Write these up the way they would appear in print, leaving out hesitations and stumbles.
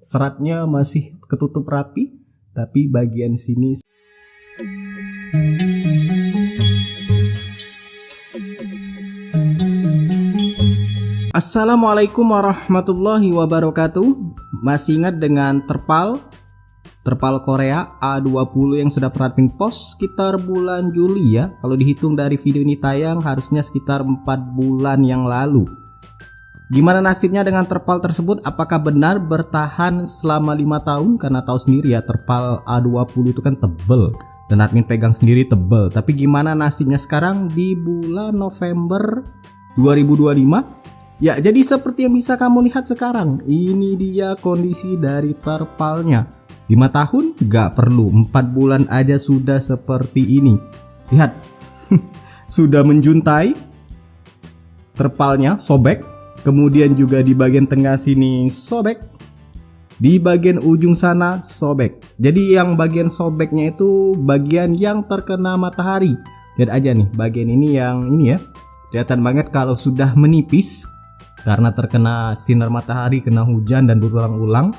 Seratnya masih ketutup rapi, tapi bagian sini. Assalamualaikum warahmatullahi wabarakatuh. Masih ingat dengan terpal Korea A20 yang sudah pernah admin post sekitar bulan Juli ya. Kalau dihitung dari video ini tayang harusnya sekitar 4 bulan yang lalu. Gimana nasibnya dengan terpal tersebut? Apakah benar bertahan selama 5 tahun? Karena tahu sendiri ya, terpal A20 itu kan tebel dan admin pegang sendiri tebel. Tapi gimana nasibnya sekarang di bulan November 2025? Ya, jadi seperti yang bisa kamu lihat sekarang, ini dia kondisi dari terpalnya. 5 tahun gak perlu, 4 bulan aja sudah seperti ini. Lihat, sudah menjuntai, terpalnya sobek. Kemudian juga di bagian tengah sini sobek, di bagian ujung sana sobek. Jadi yang bagian sobeknya itu bagian yang terkena matahari. Lihat aja nih, bagian ini yang ini ya, kelihatan banget kalau sudah menipis karena terkena sinar matahari, kena hujan dan berulang-ulang.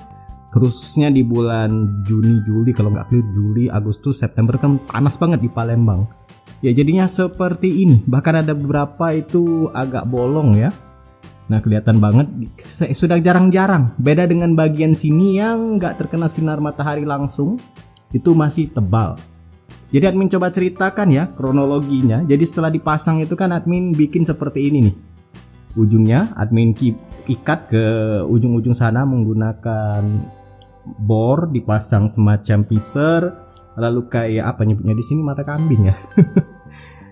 Khususnya di bulan Juni, Juli, kalau nggak keliru Juli, Agustus, September kan panas banget di Palembang. Ya jadinya seperti ini. Bahkan ada beberapa itu agak bolong ya. Nah kelihatan banget, sudah jarang-jarang. Beda dengan bagian sini yang nggak terkena sinar matahari langsung, itu masih tebal. Jadi admin coba ceritakan ya kronologinya. Jadi setelah dipasang itu kan admin bikin seperti ini nih. Ujungnya admin ikat ke ujung-ujung sana menggunakan bor, dipasang semacam piser. Lalu kayak apa nyebutnya di sini, mata kambing ya.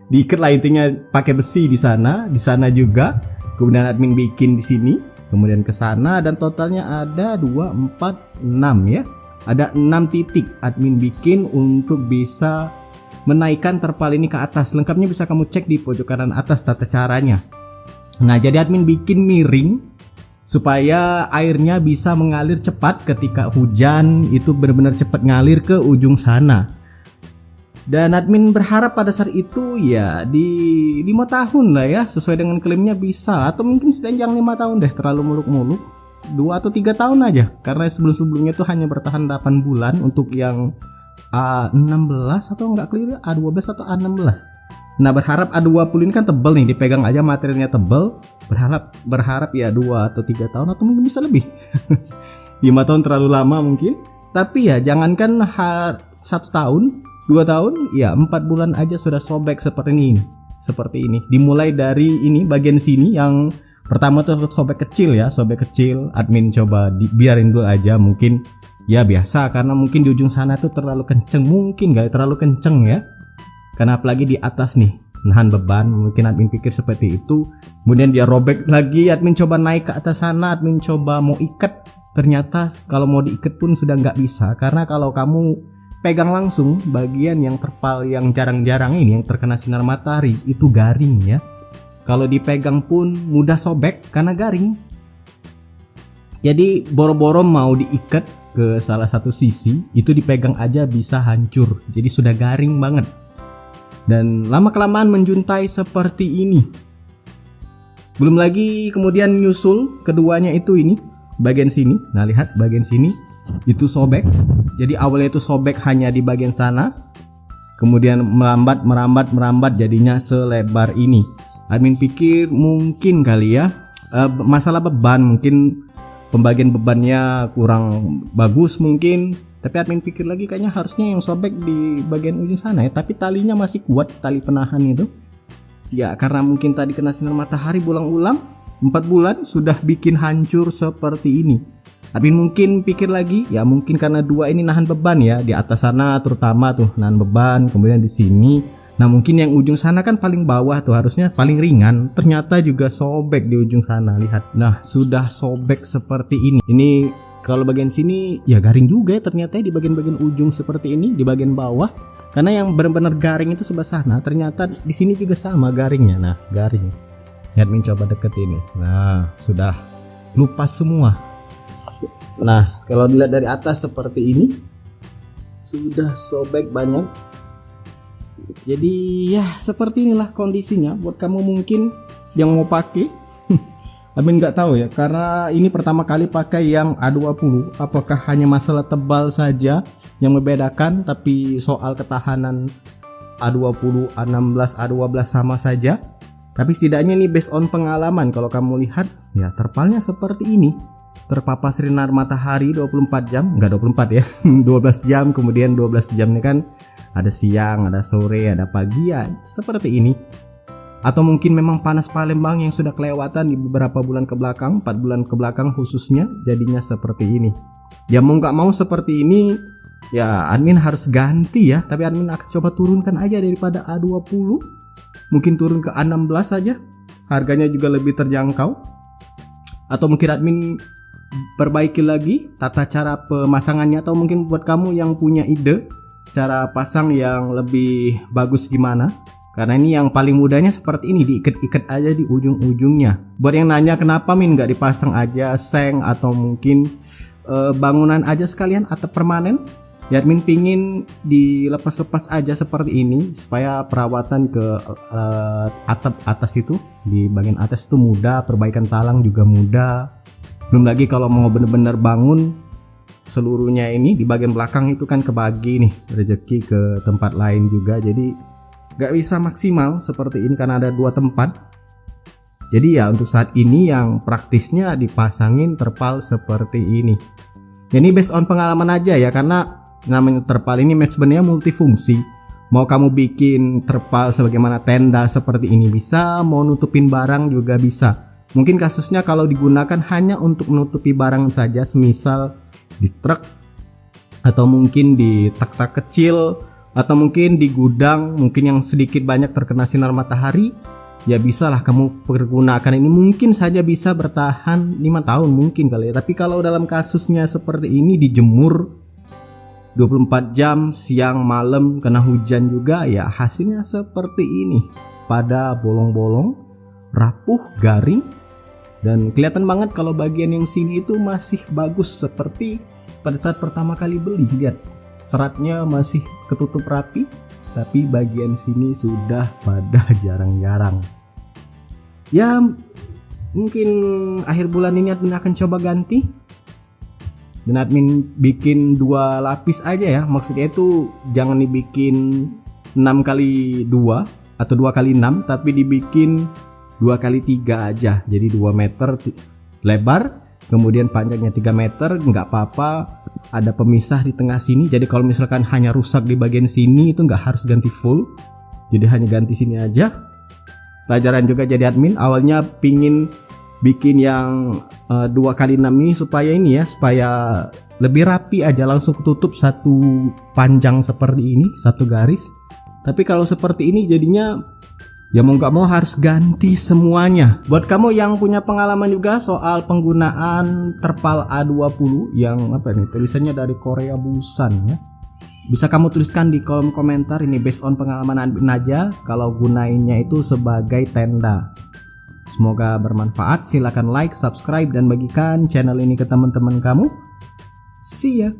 Diikat lah intinya pakai besi di sana juga. Kemudian admin bikin di sini, kemudian ke sana, dan totalnya ada 2, 4, 6 ya. Ada 6 titik admin bikin untuk bisa menaikkan terpal ini ke atas. Lengkapnya bisa kamu cek di pojok kanan atas tata caranya. Nah, jadi admin bikin miring supaya airnya bisa mengalir cepat ketika hujan, itu benar-benar cepat ngalir ke ujung sana. Dan admin berharap pada saat itu ya di 5 tahun lah ya, sesuai dengan klaimnya bisa. Atau mungkin sepanjang 5 tahun deh, terlalu muluk-muluk 2 atau 3 tahun aja. Karena sebelum-sebelumnya itu hanya bertahan 8 bulan untuk yang A16 atau enggak keliru A12 atau A16. Nah berharap A20 ini kan tebel nih, dipegang aja materialnya tebel. Berharap ya 2 atau 3 tahun atau mungkin bisa lebih. 5 tahun terlalu lama mungkin. Tapi ya jangankan 1 tahun, 2 tahun, ya 4 bulan aja sudah sobek seperti ini. Dimulai dari ini bagian sini yang pertama tuh sobek kecil ya, admin coba biarin dulu aja, mungkin ya biasa karena mungkin di ujung sana tuh terlalu kenceng, mungkin gak terlalu kenceng ya. Karena apalagi di atas nih nahan beban, mungkin admin pikir seperti itu. Kemudian dia robek lagi, admin coba naik ke atas sana, admin coba mau ikat, ternyata kalau mau diikat pun sudah nggak bisa, karena kalau kamu pegang langsung bagian yang terpal yang jarang-jarang ini yang terkena sinar matahari itu garing ya. Kalau dipegang pun mudah sobek karena garing. Jadi boro-boro mau diikat ke salah satu sisi, itu dipegang aja bisa hancur. Jadi sudah garing banget. Dan lama-kelamaan menjuntai seperti ini. Belum lagi kemudian nyusul keduanya itu ini bagian sini. Nah lihat bagian sini itu sobek. Jadi awalnya itu sobek hanya di bagian sana, kemudian merambat jadinya selebar ini. Admin pikir mungkin kali ya masalah beban, mungkin pembagian bebannya kurang bagus mungkin. Tapi admin pikir lagi kayaknya harusnya yang sobek di bagian ujung sana ya. Tapi talinya masih kuat, tali penahan itu. Ya karena mungkin tadi kena sinar matahari berulang-ulang, 4 bulan sudah bikin hancur seperti ini. Admin mungkin pikir lagi, ya mungkin karena 2 ini nahan beban ya, di atas sana terutama tuh nahan beban, kemudian di sini. Nah mungkin yang ujung sana kan paling bawah tuh harusnya paling ringan, ternyata juga sobek di ujung sana, lihat. Nah sudah sobek seperti ini. Ini kalau bagian sini ya garing juga ya ternyata di bagian-bagian ujung seperti ini, di bagian bawah. Karena yang benar-benar garing itu sebelah sana, ternyata di sini juga sama garingnya. Nah garing. Admin coba deket ini. Nah sudah lupas semua. Nah kalau dilihat dari atas seperti ini sudah sobek banyak. Jadi ya seperti inilah kondisinya buat kamu mungkin yang mau pakai Admin nggak tahu ya, karena ini pertama kali pakai yang A20. Apakah hanya masalah tebal saja yang membedakan, tapi soal ketahanan A20, A16, A12 sama saja. Tapi setidaknya ini based on pengalaman, kalau kamu lihat ya terpalnya seperti ini. Terpapar sinar matahari 24 jam, enggak 24 ya, 12 jam, kemudian 12 jamnya kan ada siang, ada sore, ada pagi ya, seperti ini. Atau mungkin memang panas Palembang yang sudah kelewatan di beberapa bulan ke belakang, 4 bulan ke belakang khususnya, jadinya seperti ini. Ya mau nggak mau seperti ini, ya admin harus ganti ya, tapi admin akan coba turunkan aja daripada A20, mungkin turun ke A16 saja, harganya juga lebih terjangkau. Atau mungkin admin perbaiki lagi tata cara pemasangannya, atau mungkin buat kamu yang punya ide cara pasang yang lebih bagus gimana. Karena ini yang paling mudahnya seperti ini, diikat-ikat aja di ujung-ujungnya. Buat yang nanya kenapa Min nggak dipasang aja seng atau mungkin bangunan aja sekalian atap permanen, ya admin pingin dilepas-lepas aja seperti ini supaya perawatan ke atap atas itu, di bagian atas itu mudah, perbaikan talang juga mudah. Belum lagi kalau mau bener-bener bangun seluruhnya ini di bagian belakang itu kan kebagi nih rezeki ke tempat lain juga, jadi gak bisa maksimal seperti ini karena ada 2 tempat. Jadi ya untuk saat ini yang praktisnya dipasangin terpal seperti ini. Ini based on pengalaman aja ya, karena namanya terpal ini sebenarnya multifungsi. Mau kamu bikin terpal sebagaimana tenda seperti ini bisa, mau nutupin barang juga bisa. Mungkin kasusnya kalau digunakan hanya untuk menutupi barang saja, semisal di truk atau mungkin di tak-tak kecil atau mungkin di gudang, mungkin yang sedikit banyak terkena sinar matahari, ya bisalah kamu pergunakan ini, mungkin saja bisa bertahan 5 tahun mungkin kali ya. Tapi kalau dalam kasusnya seperti ini dijemur 24 jam siang malam kena hujan juga, ya hasilnya seperti ini, pada bolong-bolong, rapuh, garing. Dan kelihatan banget kalau bagian yang sini itu masih bagus seperti pada saat pertama kali beli. Lihat, seratnya masih ketutup rapi, tapi bagian sini sudah pada jarang-jarang. Ya mungkin akhir bulan ini admin akan coba ganti, dan admin bikin 2 lapis aja ya. Maksudnya itu jangan dibikin 6x2 atau 2x6, tapi dibikin 2x3 aja, jadi 2 meter lebar, kemudian panjangnya 3 meter, nggak apa-apa ada pemisah di tengah sini. Jadi kalau misalkan hanya rusak di bagian sini itu nggak harus ganti full, jadi hanya ganti sini aja. Pelajaran juga jadi admin, awalnya pingin bikin yang 2x6 ini supaya ini ya, supaya lebih rapi aja, langsung ketutup satu panjang seperti ini, satu garis. Tapi kalau seperti ini jadinya ya mau nggak mau harus ganti semuanya. Buat kamu yang punya pengalaman juga soal penggunaan terpal A20 yang apa nih tulisannya dari Korea Busan ya, bisa kamu tuliskan di kolom komentar. Ini based on pengalaman admin aja, kalau gunainnya itu sebagai tenda. Semoga bermanfaat. Silahkan like, subscribe, dan bagikan channel ini ke teman-teman kamu. See ya.